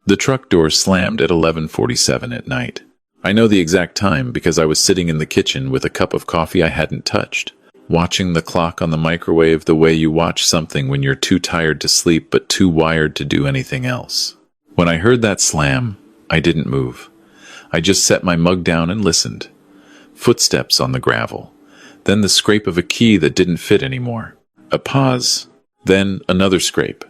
The truck door slammed at 11:47 at night. I know the exact time because I was sitting in the kitchen with a cup of coffee I hadn't touched, watching the clock on the microwave the way you watch something when you're too tired to sleep but too wired to do anything else. When I heard that slam, I didn't move. I just set my mug down and listened. Footsteps on the gravel. Then the scrape of a key that didn't fit anymore. A pause. Then another scrape.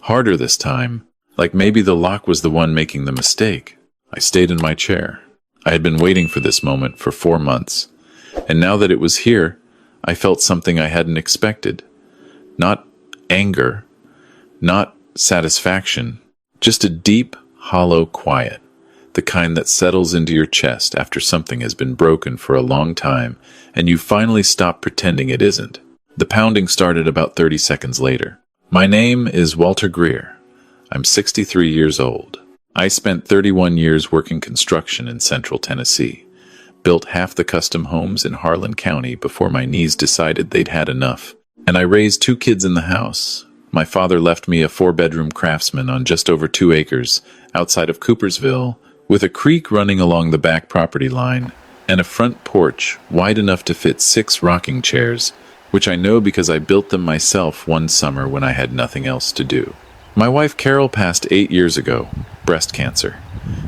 Harder this time, like maybe the lock was the one making the mistake. I stayed in my chair. I had been waiting for this moment for 4 months. And now that it was here, I felt something I hadn't expected. Not anger, not satisfaction, just a deep, hollow quiet, the kind that settles into your chest after something has been broken for a long time and you finally stop pretending it isn't. The pounding started about 30 seconds later. My name is Walter Greer. I'm 63 years old. I spent 31 years working construction in central Tennessee. Built half the custom homes in Harlan County before my knees decided they'd had enough. And I raised 2 kids in the house. My father left me a 4-bedroom craftsman on just over 2 acres outside of Coopersville, with a creek running along the back property line and a front porch wide enough to fit 6 rocking chairs, which I know because I built them myself one summer when I had nothing else to do. My wife Carol passed 8 years ago, breast cancer.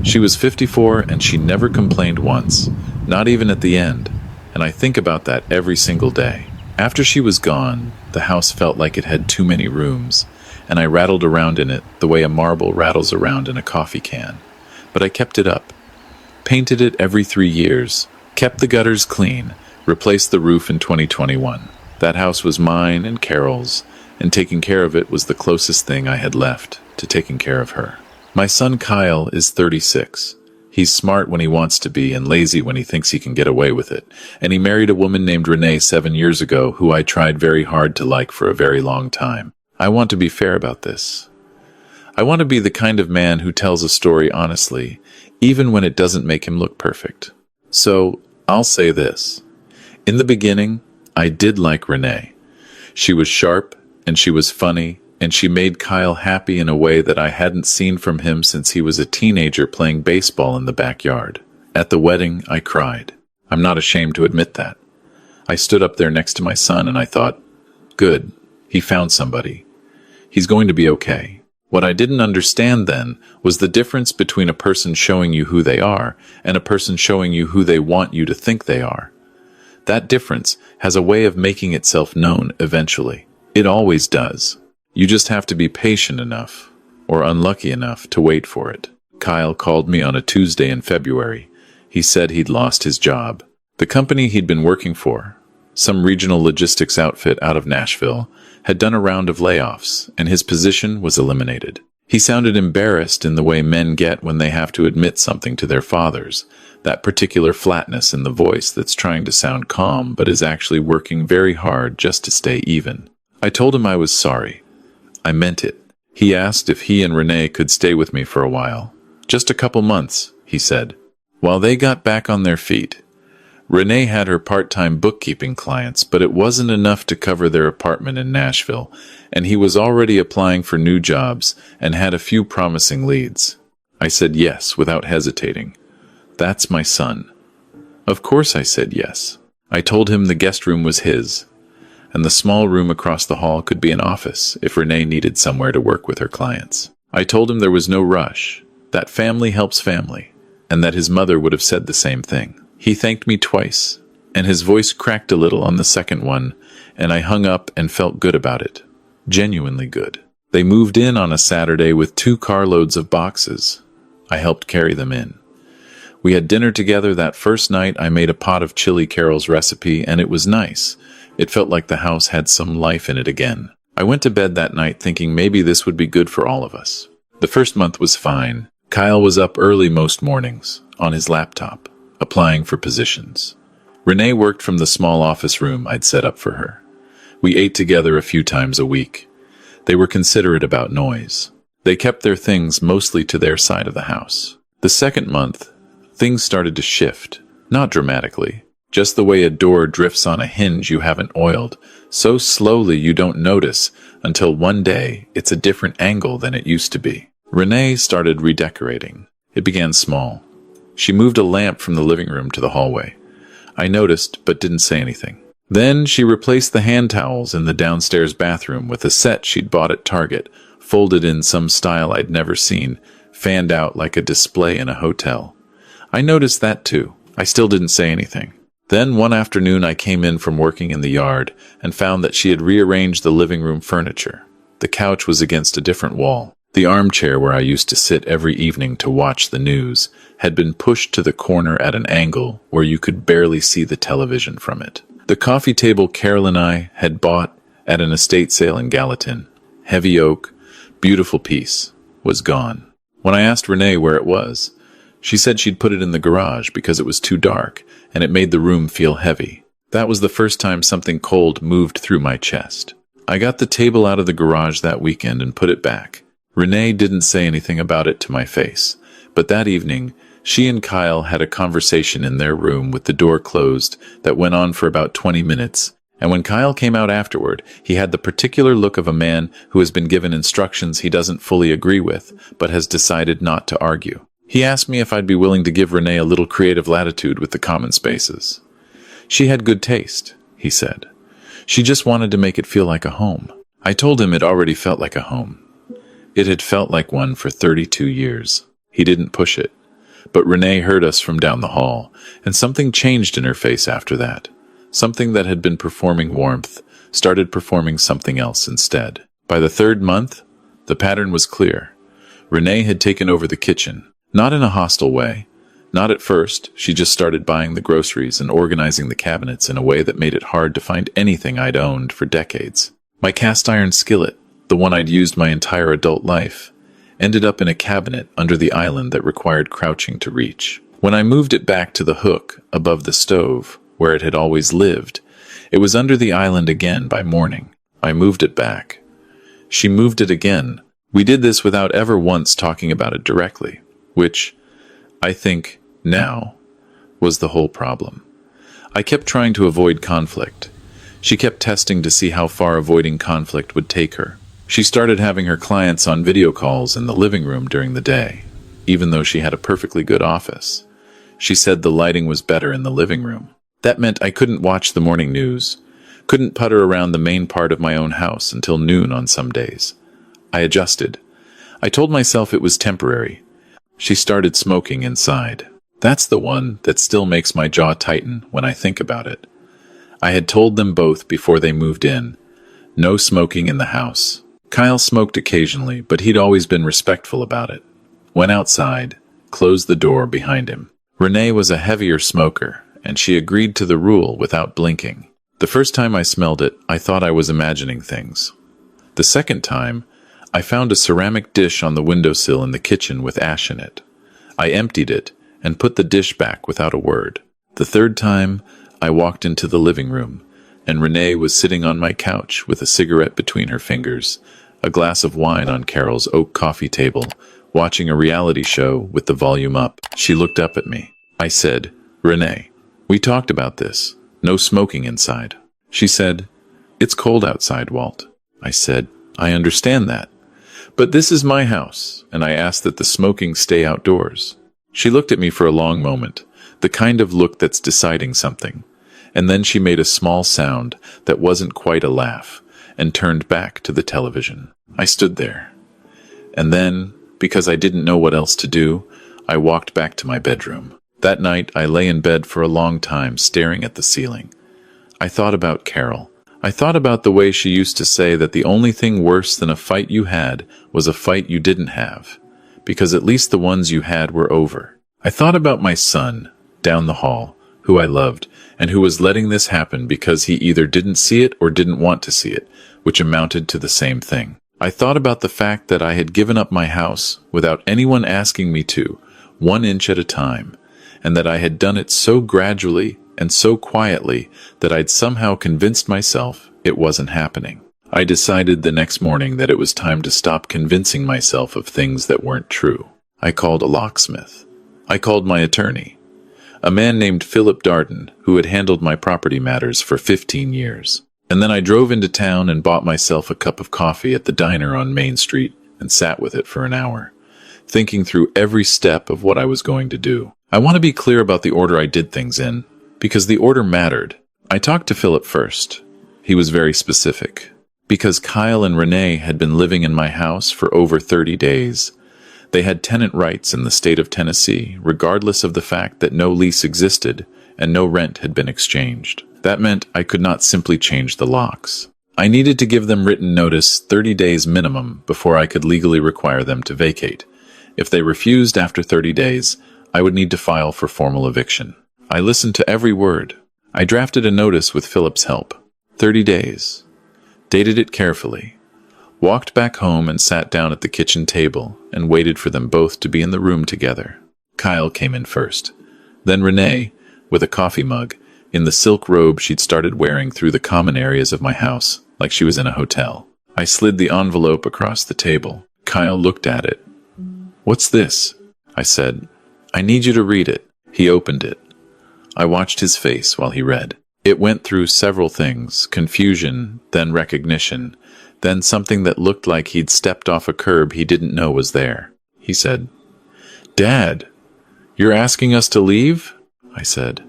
She was 54 and she never complained once, not even at the end, and I think about that every single day. After she was gone, the house felt like it had too many rooms, and I rattled around in it the way a marble rattles around in a coffee can. But I kept it up, painted it every 3 years, kept the gutters clean, replaced the roof in 2021. That house was mine and Carol's, and taking care of it was the closest thing I had left to taking care of her. My son Kyle is 36. He's smart when he wants to be and lazy when he thinks he can get away with it, and he married a woman named Renee 7 years ago who I tried very hard to like for a very long time. I want to be fair about this. I want to be the kind of man who tells a story honestly, even when it doesn't make him look perfect. So, I'll say this. In the beginning, I did like Renee. She was sharp, and she was funny, and she made Kyle happy in a way that I hadn't seen from him since he was a teenager playing baseball in the backyard. At the wedding, I cried. I'm not ashamed to admit that. I stood up there next to my son and I thought, good, he found somebody. He's going to be okay. What I didn't understand then was the difference between a person showing you who they are and a person showing you who they want you to think they are. That difference has a way of making itself known eventually. It always does. You just have to be patient enough, or unlucky enough, to wait for it. Kyle called me on a Tuesday in February. He said he'd lost his job. The company he'd been working for, some regional logistics outfit out of Nashville, had done a round of layoffs, and his position was eliminated. He sounded embarrassed in the way men get when they have to admit something to their fathers, that particular flatness in the voice that's trying to sound calm but is actually working very hard just to stay even. I told him I was sorry. I meant it. He asked if he and Renee could stay with me for a while. Just a couple months, he said. While they got back on their feet, Renee had her part-time bookkeeping clients, but it wasn't enough to cover their apartment in Nashville, and he was already applying for new jobs and had a few promising leads. I said yes without hesitating. That's my son. Of course I said yes. I told him the guest room was his, and the small room across the hall could be an office if Renee needed somewhere to work with her clients. I told him there was no rush, that family helps family, and that his mother would have said the same thing. He thanked me twice, and his voice cracked a little on the second one, and I hung up and felt good about it. Genuinely good. They moved in on a Saturday with 2 carloads of boxes. I helped carry them in. We had dinner together that first night. I made a pot of chili Carol's recipe, and it was nice. It felt like the house had some life in it again. I went to bed that night thinking maybe this would be good for all of us. The first month was fine. Kyle was up early most mornings, on his laptop, applying for positions. Renee worked from the small office room I'd set up for her. We ate together a few times a week. They were considerate about noise. They kept their things mostly to their side of the house. The second month, things started to shift, not dramatically. Just the way a door drifts on a hinge you haven't oiled, so slowly you don't notice until one day it's a different angle than it used to be. Renee started redecorating. It began small. She moved a lamp from the living room to the hallway. I noticed, but didn't say anything. Then she replaced the hand towels in the downstairs bathroom with a set she'd bought at Target, folded in some style I'd never seen, fanned out like a display in a hotel. I noticed that too. I still didn't say anything. Then one afternoon I came in from working in the yard and found that she had rearranged the living room furniture. The couch was against a different wall. The armchair where I used to sit every evening to watch the news had been pushed to the corner at an angle where you could barely see the television from it. The coffee table Carol and I had bought at an estate sale in Gallatin, heavy oak, beautiful piece, was gone. When I asked Renee where it was, she said she'd put it in the garage because it was too dark and it made the room feel heavy. That was the first time something cold moved through my chest. I got the table out of the garage that weekend and put it back. Renee didn't say anything about it to my face, but that evening, she and Kyle had a conversation in their room with the door closed that went on for about 20 minutes. And when Kyle came out afterward, he had the particular look of a man who has been given instructions he doesn't fully agree with, but has decided not to argue. He asked me if I'd be willing to give Renee a little creative latitude with the common spaces. She had good taste, he said. She just wanted to make it feel like a home. I told him it already felt like a home. It had felt like one for 32 years. He didn't push it. But Renee heard us from down the hall, and something changed in her face after that. Something that had been performing warmth started performing something else instead. By the third month, the pattern was clear. Renee had taken over the kitchen, not in a hostile way. Not at first. She just started buying the groceries and organizing the cabinets in a way that made it hard to find anything I'd owned for decades. My cast iron skillet, the one I'd used my entire adult life, ended up in a cabinet under the island that required crouching to reach. When I moved it back to the hook above the stove, where it had always lived, it was under the island again by morning. I moved it back. She moved it again. We did this without ever once talking about it directly, which, I think, now, was the whole problem. I kept trying to avoid conflict. She kept testing to see how far avoiding conflict would take her. She started having her clients on video calls in the living room during the day, even though she had a perfectly good office. She said the lighting was better in the living room. That meant I couldn't watch the morning news, couldn't putter around the main part of my own house until noon on some days. I adjusted. I told myself it was temporary. She started smoking inside. That's the one that still makes my jaw tighten when I think about it. I had told them both before they moved in, no smoking in the house. Kyle smoked occasionally, but he'd always been respectful about it. Went outside, closed the door behind him. Renee was a heavier smoker, and she agreed to the rule without blinking. The first time I smelled it, I thought I was imagining things. The second time, I found a ceramic dish on the windowsill in the kitchen with ash in it. I emptied it and put the dish back without a word. The third time, I walked into the living room, and Renee was sitting on my couch with a cigarette between her fingers, a glass of wine on Carol's oak coffee table, watching a reality show with the volume up. She looked up at me. I said, "Renee, we talked about this. No smoking inside." She said, "It's cold outside, Walt." I said, "I understand that. But this is my house, and I ask that the smoking stay outdoors." She looked at me for a long moment, the kind of look that's deciding something. And then she made a small sound that wasn't quite a laugh, and turned back to the television. I stood there. And then, because I didn't know what else to do, I walked back to my bedroom. That night, I lay in bed for a long time, staring at the ceiling. I thought about Carol. I thought about the way she used to say that the only thing worse than a fight you had was a fight you didn't have, because at least the ones you had were over. I thought about my son, down the hall, who I loved, and who was letting this happen because he either didn't see it or didn't want to see it, which amounted to the same thing. I thought about the fact that I had given up my house without anyone asking me to, 1 inch at a time, and that I had done it so gradually and so quietly that I'd somehow convinced myself it wasn't happening. I decided the next morning that it was time to stop convincing myself of things that weren't true. I called a locksmith. I called my attorney, a man named Philip Darden, who had handled my property matters for 15 years. And then I drove into town and bought myself a cup of coffee at the diner on Main Street and sat with it for an hour. thinking through every step of what I was going to do. I want to be clear about the order I did things in, because the order mattered. I talked to Philip first. He was very specific. Because Kyle and Renee had been living in my house for over 30 days, they had tenant rights in the state of Tennessee, regardless of the fact that no lease existed and no rent had been exchanged. That meant I could not simply change the locks. I needed to give them written notice 30 days minimum before I could legally require them to vacate. If they refused after 30 days, I would need to file for formal eviction. I listened to every word. I drafted a notice with Philip's help. 30 days. Dated it carefully. Walked back home and sat down at the kitchen table and waited for them both to be in the room together. Kyle came in first. Then Renee, with a coffee mug, in the silk robe she'd started wearing through the common areas of my house, like she was in a hotel. I slid the envelope across the table. Kyle looked at it. "What's this?" I said. "I need you to read it." He opened it. I watched his face while he read. It went through several things: confusion, then recognition, then something that looked like he'd stepped off a curb he didn't know was there. He said, "Dad, you're asking us to leave?" I said,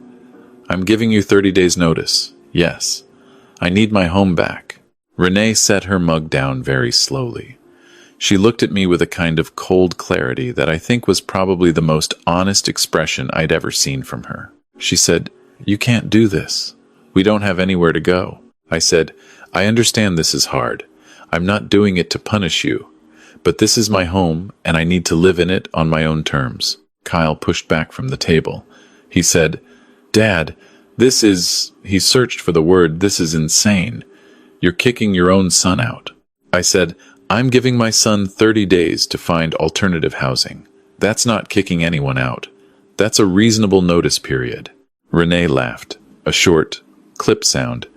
"I'm giving you 30 days notice. Yes. I need my home back." Renee set her mug down very slowly. She looked at me with a kind of cold clarity that I think was probably the most honest expression I'd ever seen from her. She said, "You can't do this. We don't have anywhere to go." I said, "I understand this is hard. I'm not doing it to punish you. But this is my home, and I need to live in it on my own terms." Kyle pushed back from the table. He said, "Dad, this is..." He searched for the word, "This is insane. You're kicking your own son out." I said, "I'm giving my son 30 days to find alternative housing. That's not kicking anyone out. That's a reasonable notice period." Renee laughed, a short, clip sound.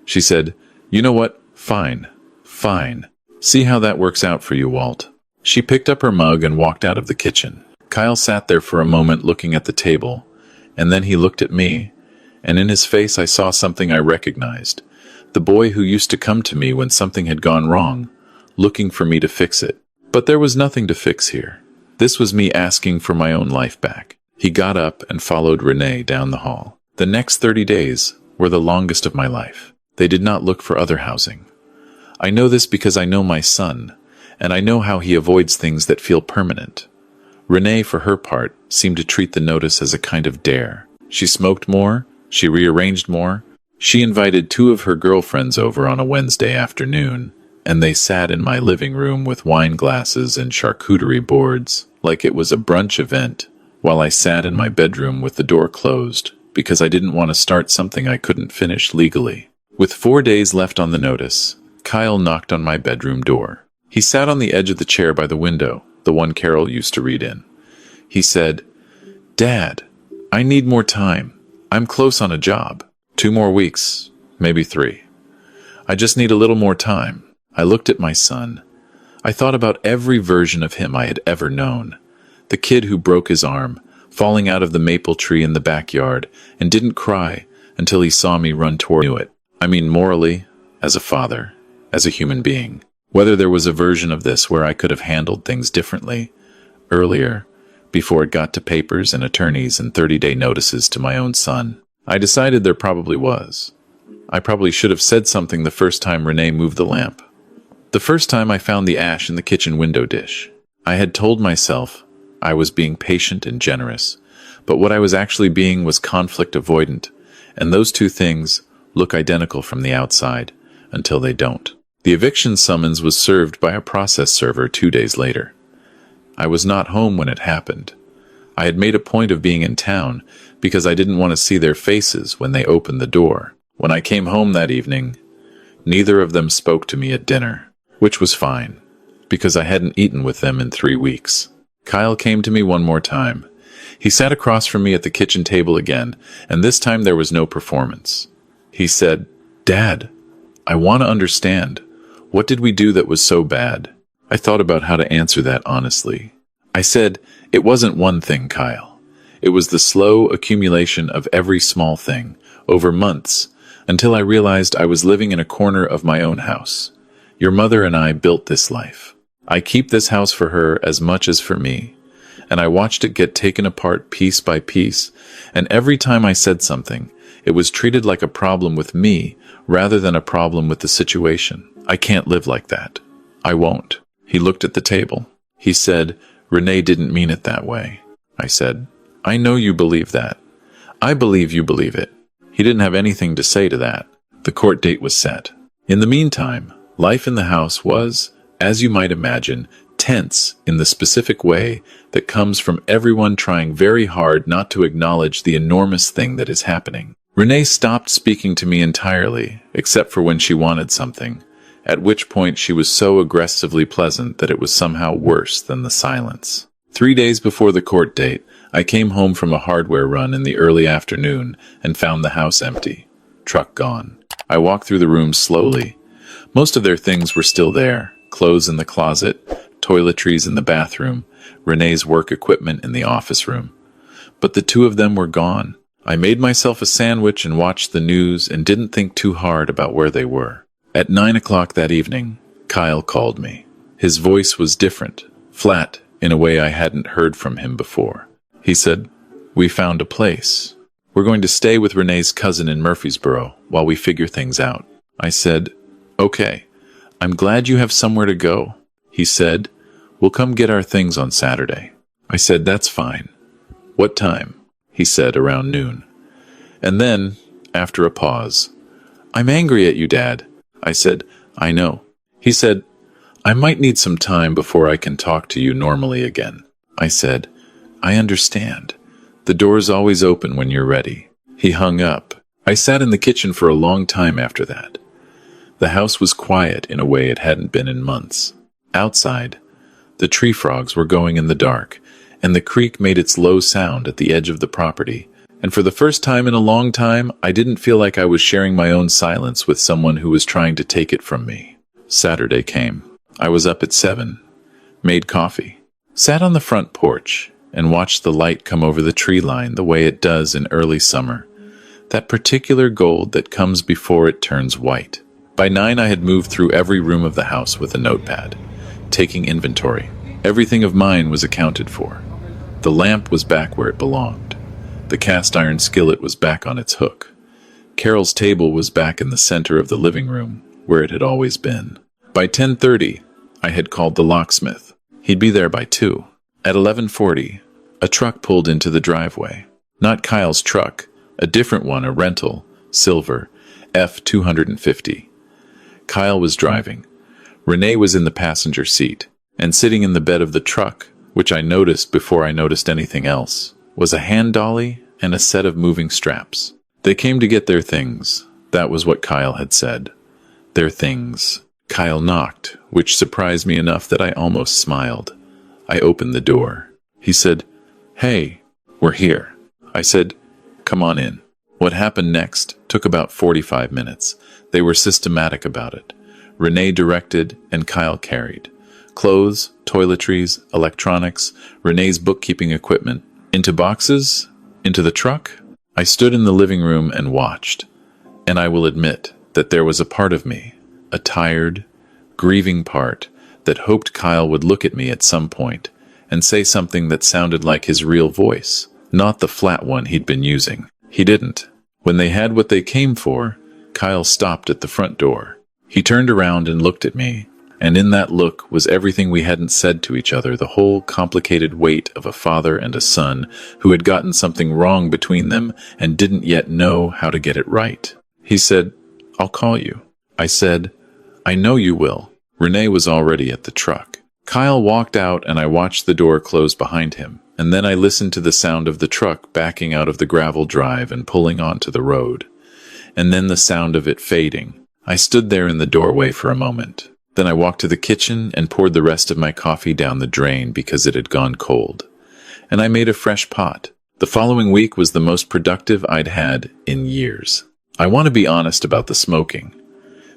She said, "You know what? Fine. Fine. See how that works out for you, Walt." She picked up her mug and walked out of the kitchen. Kyle sat there for a moment looking at the table, and then he looked at me, and in his face I saw something I recognized. The boy who used to come to me when something had gone wrong, looking for me to fix it. But there was nothing to fix here. This was me asking for my own life back. He got up and followed Renee down the hall. The next 30 days were the longest of my life. They did not look for other housing. I know this because I know my son, and I know how he avoids things that feel permanent. Renee, for her part, seemed to treat the notice as a kind of dare. She smoked more, she rearranged more. She invited 2 of her girlfriends over on a Wednesday afternoon, and they sat in my living room with wine glasses and charcuterie boards, like it was a brunch event, while I sat in my bedroom with the door closed, because I didn't want to start something I couldn't finish legally. With 4 days left on the notice, Kyle knocked on my bedroom door. He sat on the edge of the chair by the window, the one Carol used to read in. He said, "Dad, I need more time. I'm close on a job. 2 more weeks, maybe 3. I just need a little more time." I looked at my son. I thought about every version of him I had ever known. The kid who broke his arm, falling out of the maple tree in the backyard, and didn't cry until he saw me run toward it. I mean, morally, as a father, as a human being. Whether there was a version of this where I could have handled things differently, earlier, before it got to papers and attorneys and 30-day notices to my own son. I decided there probably was. I probably should have said something the first time Renee moved the lamp. The first time I found the ash in the kitchen window dish. I had told myself I was being patient and generous, but what I was actually being was conflict avoidant, and those 2 things look identical from the outside until they don't. The eviction summons was served by a process server 2 days later. I was not home when it happened. I had made a point of being in town because I didn't want to see their faces when they opened the door. When I came home that evening, neither of them spoke to me at dinner, which was fine, because I hadn't eaten with them in 3 weeks. Kyle came to me one more time. He sat across from me at the kitchen table again, and this time there was no performance. He said, "Dad, I want to understand. What did we do that was so bad?" I thought about how to answer that honestly. I said, "It wasn't one thing, Kyle. It was the slow accumulation of every small thing, over months, until I realized I was living in a corner of my own house. Your mother and I built this life. I keep this house for her as much as for me. And I watched it get taken apart piece by piece, and every time I said something, it was treated like a problem with me rather than a problem with the situation. I can't live like that. I won't. He looked at the table. He said, "Renee didn't mean it that way." I said, "I know you believe that. I believe you believe it." He didn't have anything to say to that. The court date was set. In the meantime, life in the house was, as you might imagine, tense in the specific way that comes from everyone trying very hard not to acknowledge the enormous thing that is happening. Renee stopped speaking to me entirely, except for when she wanted something, at which point she was so aggressively pleasant that it was somehow worse than the silence. 3 days before the court date, I came home from a hardware run in the early afternoon and found the house empty. Truck gone. I walked through the rooms slowly. Most of their things were still there. Clothes in the closet, toiletries in the bathroom, Renee's work equipment in the office room. But the two of them were gone. I made myself a sandwich and watched the news and didn't think too hard about where they were. At 9 o'clock that evening, Kyle called me. His voice was different, flat, in a way I hadn't heard from him before. He said, "We found a place. We're going to stay with Renee's cousin in Murfreesboro while we figure things out." I said, "Okay, I'm glad you have somewhere to go." He said, "We'll come get our things on Saturday." I said, "That's fine." "What time?" He said, "Around noon." And then, after a pause, "I'm angry at you, Dad." I said, "I know." He said, "I might need some time before I can talk to you normally again." I said, "I understand. The door's always open when you're ready." He hung up. I sat in the kitchen for a long time after that. The house was quiet in a way it hadn't been in months. Outside, the tree frogs were going in the dark, and the creek made its low sound at the edge of the property. And for the first time in a long time, I didn't feel like I was sharing my own silence with someone who was trying to take it from me. Saturday came. I was up at 7, made coffee, sat on the front porch, and watched the light come over the tree line the way it does in early summer. That particular gold that comes before it turns white. By 9, I had moved through every room of the house with a notepad, taking inventory. Everything of mine was accounted for. The lamp was back where it belonged. The cast iron skillet was back on its hook. Carol's table was back in the center of the living room, where it had always been. By 10:30, I had called the locksmith. He'd be there by 2. At 11:40, a truck pulled into the driveway. Not Kyle's truck, a different one, a rental, silver, F250. Kyle was driving. Renee was in the passenger seat, and sitting in the bed of the truck, which I noticed before I noticed anything else, was a hand dolly and a set of moving straps. They came to get their things. That was what Kyle had said. Their things. Kyle knocked, which surprised me enough that I almost smiled. I opened the door. He said, "Hey, we're here." I said, "Come on in." What happened next took about 45 minutes. They were systematic about it. Renee directed and Kyle carried. Clothes, toiletries, electronics, Renee's bookkeeping equipment. Into boxes? Into the truck? I stood in the living room and watched. And I will admit that there was a part of me, a tired, grieving part, that hoped Kyle would look at me at some point and say something that sounded like his real voice, not the flat one he'd been using. He didn't. When they had what they came for, Kyle stopped at the front door. He turned around and looked at me, and in that look was everything we hadn't said to each other, the whole complicated weight of a father and a son who had gotten something wrong between them and didn't yet know how to get it right. He said, "I'll call you." I said, "I know you will." Renee was already at the truck. Kyle walked out and I watched the door close behind him, and then I listened to the sound of the truck backing out of the gravel drive and pulling onto the road, and then the sound of it fading. I stood there in the doorway for a moment. Then I walked to the kitchen and poured the rest of my coffee down the drain because it had gone cold. And I made a fresh pot. The following week was the most productive I'd had in years. I want to be honest about the smoking,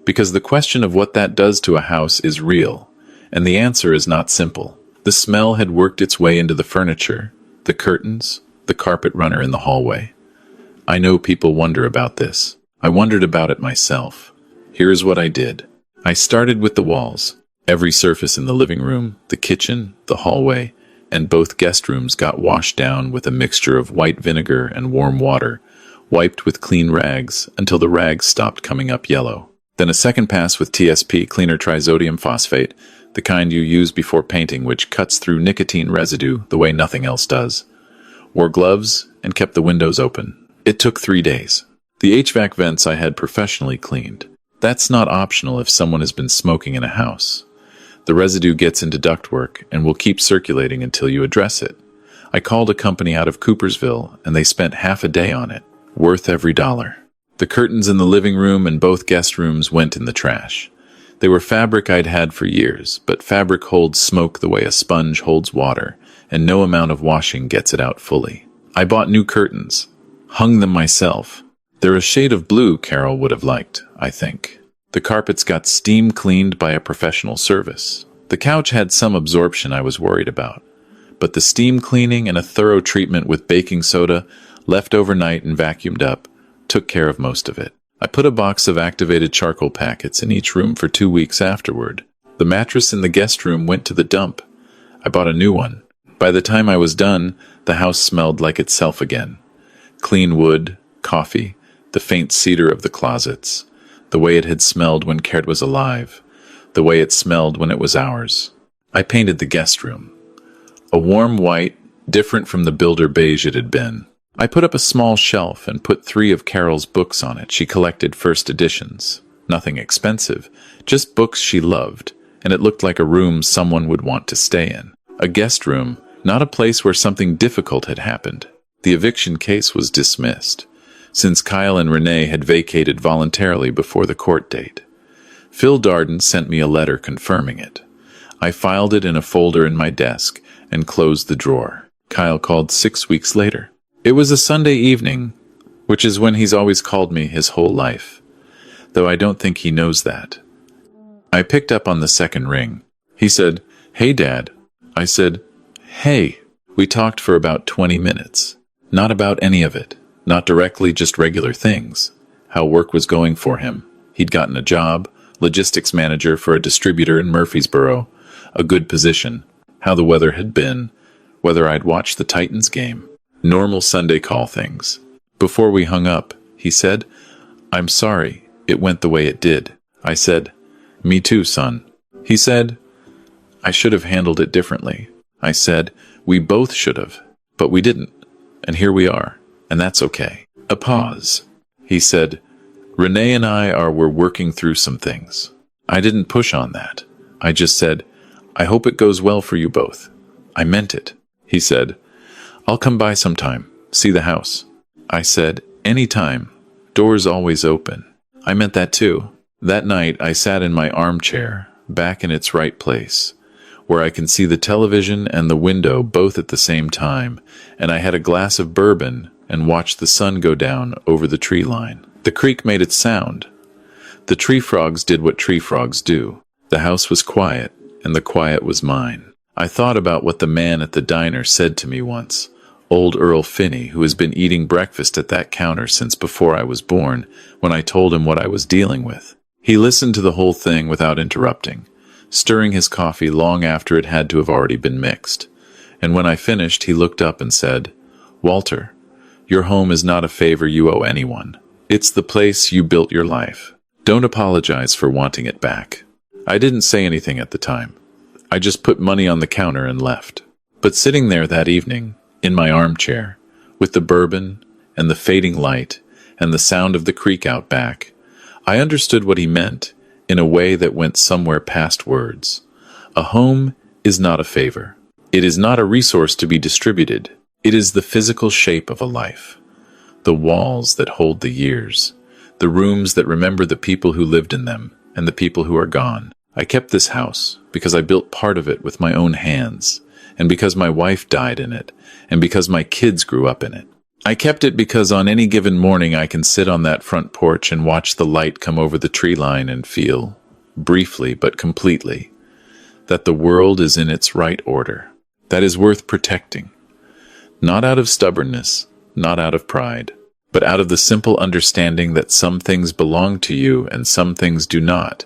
because the question of what that does to a house is real, and the answer is not simple. The smell had worked its way into the furniture, the curtains, the carpet runner in the hallway. I know people wonder about this. I wondered about it myself. Here's what I did. I started with the walls. Every surface in the living room, the kitchen, the hallway, and both guest rooms got washed down with a mixture of white vinegar and warm water, wiped with clean rags until the rags stopped coming up yellow. Then a second pass with TSP, cleaner trisodium phosphate, the kind you use before painting, which cuts through nicotine residue the way nothing else does. Wore gloves and kept the windows open. It took 3 days. The HVAC vents I had professionally cleaned. That's not optional if someone has been smoking in a house. The residue gets into ductwork and will keep circulating until you address it. I called a company out of Coopersville and they spent half a day on it, worth every dollar. The curtains in the living room and both guest rooms went in the trash. They were fabric I'd had for years, but fabric holds smoke the way a sponge holds water, and no amount of washing gets it out fully. I bought new curtains, hung them myself. They're a shade of blue Carol would have liked, I think. The carpets got steam cleaned by a professional service. The couch had some absorption I was worried about, but the steam cleaning and a thorough treatment with baking soda, left overnight and vacuumed up, took care of most of it. I put a box of activated charcoal packets in each room for 2 weeks afterward. The mattress in the guest room went to the dump. I bought a new one. By the time I was done, the house smelled like itself again. Clean wood, coffee, the faint cedar of the closets, the way it had smelled when Caird was alive, the way it smelled when it was ours. I painted the guest room. A warm white, different from the builder beige it had been. I put up a small shelf and put 3 of Carol's books on it. She collected first editions. Nothing expensive, just books she loved, and it looked like a room someone would want to stay in. A guest room, not a place where something difficult had happened. The eviction case was dismissed, since Kyle and Renee had vacated voluntarily before the court date. Phil Darden sent me a letter confirming it. I filed it in a folder in my desk and closed the drawer. Kyle called 6 weeks later. It was a Sunday evening, which is when he's always called me his whole life, though I don't think he knows that. I picked up on the second ring. He said, "Hey, Dad." I said, "Hey." We talked for about 20 minutes. Not about any of it. Not directly, just regular things. How work was going for him. He'd gotten a job, logistics manager for a distributor in Murfreesboro, a good position. How the weather had been. Whether I'd watched the Titans game. Normal Sunday call things. Before we hung up, he said, "I'm sorry it went the way it did." I said, "Me too, son." He said, "I should have handled it differently." I said, "We both should have, but we didn't. And here we are, and that's okay." A pause. He said, "Renee and we're working through some things." I didn't push on that. I just said, "I hope it goes well for you both." I meant it. He said, "I'll come by sometime, see the house." I said, "Anytime. Door's always open." I meant that too. That night, I sat in my armchair, back in its right place, where I can see the television and the window both at the same time, and I had a glass of bourbon and watched the sun go down over the tree line. The creek made its sound. The tree frogs did what tree frogs do. The house was quiet, and the quiet was mine. I thought about what the man at the diner said to me once. Old Earl Finney, who has been eating breakfast at that counter since before I was born, when I told him what I was dealing with. He listened to the whole thing without interrupting, stirring his coffee long after it had to have already been mixed. And when I finished, he looked up and said, "Walter, your home is not a favor you owe anyone. It's the place you built your life. Don't apologize for wanting it back." I didn't say anything at the time. I just put money on the counter and left. But sitting there that evening, in my armchair, with the bourbon and the fading light and the sound of the creek out back, I understood what he meant in a way that went somewhere past words. A home is not a favor. It is not a resource to be distributed. It is the physical shape of a life. The walls that hold the years. The rooms that remember the people who lived in them and the people who are gone. I kept this house because I built part of it with my own hands, and because my wife died in it, and because my kids grew up in it. I kept it because on any given morning I can sit on that front porch and watch the light come over the tree line and feel, briefly but completely, that the world is in its right order, that is worth protecting. Not out of stubbornness, not out of pride, but out of the simple understanding that some things belong to you and some things do not,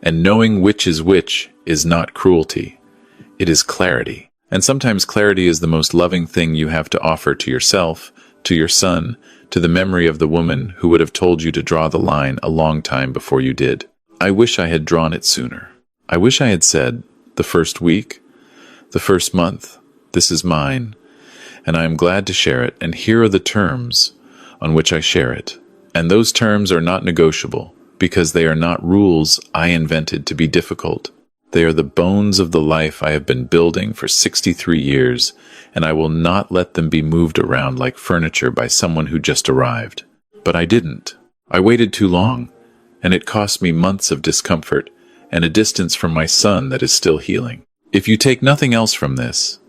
And knowing which is not cruelty. It is clarity. And sometimes clarity is the most loving thing you have to offer to yourself, to your son, to the memory of the woman who would have told you to draw the line a long time before you did. I wish I had drawn it sooner. I wish I had said, the first week, the first month, this is mine, and I am glad to share it, and here are the terms on which I share it. And those terms are not negotiable, because they are not rules I invented to be difficult. They are the bones of the life I have been building for 63 years, and I will not let them be moved around like furniture by someone who just arrived. But I didn't. I waited too long, and it cost me months of discomfort and a distance from my son that is still healing. If you take nothing else from this,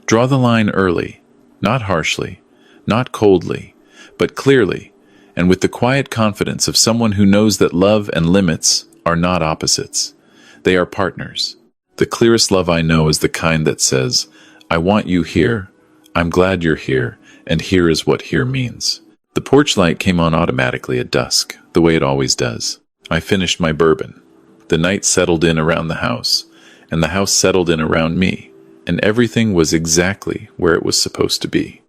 draw the line early, not harshly, not coldly, but clearly, and with the quiet confidence of someone who knows that love and limits are not opposites. They are partners. The clearest love I know is the kind that says, I want you here, I'm glad you're here, and here is what here means. The porch light came on automatically at dusk, the way it always does. I finished my bourbon. The night settled in around the house, and the house settled in around me, and everything was exactly where it was supposed to be.